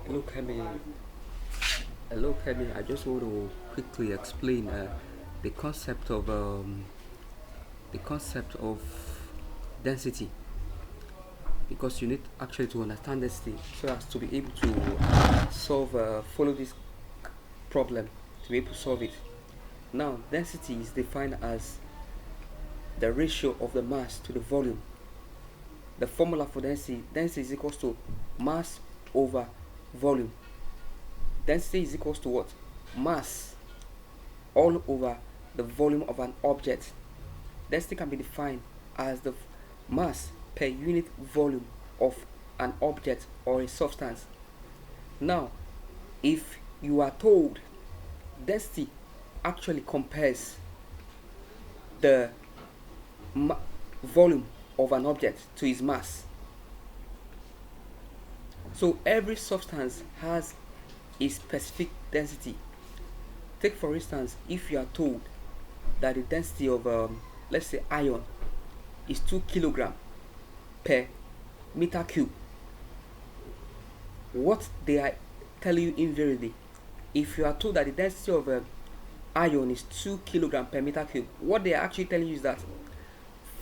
Hello, Kemi. Hello, Kemi. I just want to quickly explain the concept of um, the concept of density, because you need actually to understand density so as to be able to follow this problem, to be able to solve it. Now, density is defined as the ratio of the mass to the volume. The formula for density is equals to mass over volume. Density is equals to what? Mass all over the volume of an object. Density can be defined as the mass per unit volume of an object or a substance. Now, if you are told density actually compares the volume of an object to its mass. So every substance has a specific density. Take for instance, if you are told that the density of let's say iron is 2 kilogram per meter cube, what they are telling you invariably, if you are told that the density of iron is 2 kilogram per meter cube, what they are actually telling you is that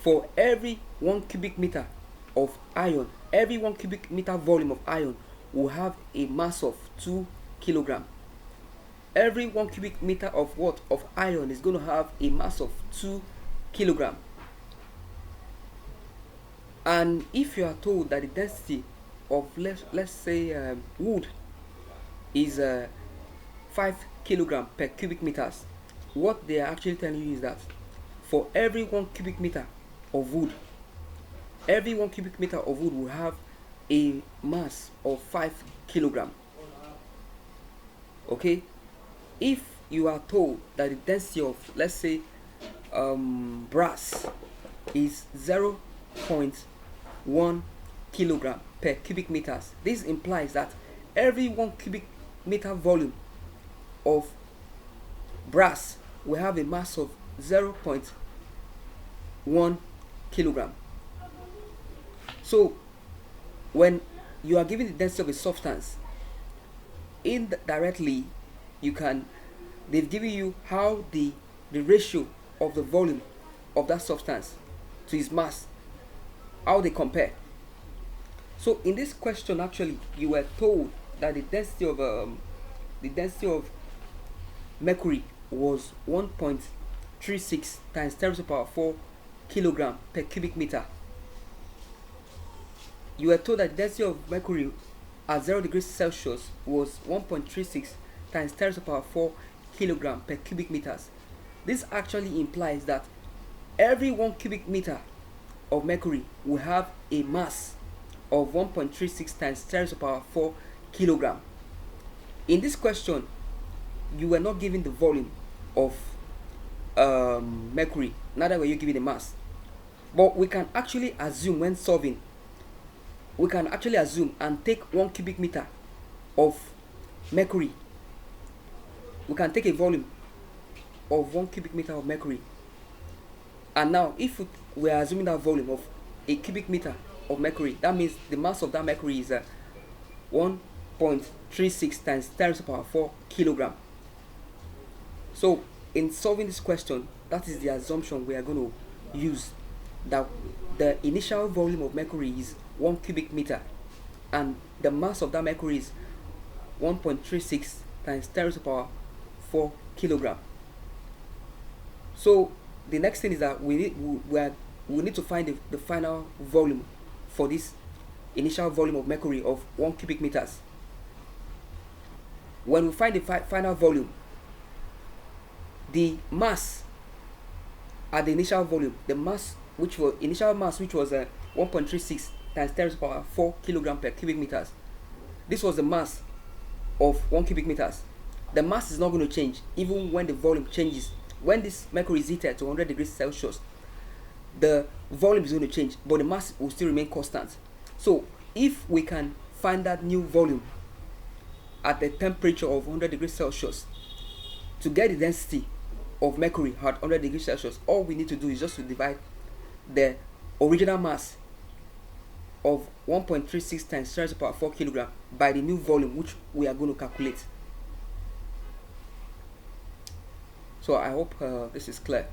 for every 1 cubic meter of iron, every 1 cubic meter volume of iron will have a mass of 2 kilogram. Every 1 cubic meter of what? Of iron is going to have a mass of 2 kilogram. And if you are told that the density of let's say wood is 5 kilogram per cubic meters, what they are actually telling you is that for every 1 cubic meter of wood, every 1 cubic meter of wood will have a mass of 5 kilogram. Okay, if you are told that the density of let's say brass is 0.1 kilogram per cubic meters, this implies that every 1 cubic meter volume of brass will have a mass of 0.1 kilogram. So when you are given the density of a substance, indirectly they've given you how the ratio of the volume of that substance to its mass, how they compare. So in this question, actually, you were told that the density of mercury was 1.36 times 10 to the power 4 kilogram per cubic meter. You were told that the density of mercury at 0 degrees Celsius was 1.36 times 10 to the power 4 kilogram per cubic meters. This actually implies that every 1 cubic meter of mercury will have a mass of 1.36 times 10 to the power 4 kilogram. In this question, you were not given the volume of mercury, neither were you given the mass. But we can actually assume when solving, we can actually assume and take 1 cubic meter of mercury. We can take a volume of 1 cubic meter of mercury. And now, if we are assuming that volume of a cubic meter of mercury, that means the mass of that mercury is 1.36 times 10 to the power 4 kilogram. So, in solving this question, that is the assumption we are going to use, that the initial volume of mercury is 1 cubic meter and the mass of that mercury is 1.36 times 10 to the power 4 kilogram. So the next thing is that we need to find the final volume for this initial volume of mercury of 1 cubic meters. When we find the final volume, the mass at the initial volume, the mass which was 1.36 times 10 to the power 4 kilogram per cubic meters. This was the mass of 1 cubic meters. The mass is not going to change even when the volume changes. When this mercury is heated to 100 degrees Celsius, the volume is going to change, but the mass will still remain constant. So if we can find that new volume at the temperature of 100 degrees Celsius to get the density of mercury at 100 degrees Celsius, all we need to do is just to divide the original mass of 1.36 times 10 to the power 4 kilogram by the new volume which we are going to calculate. So I hope this is clear.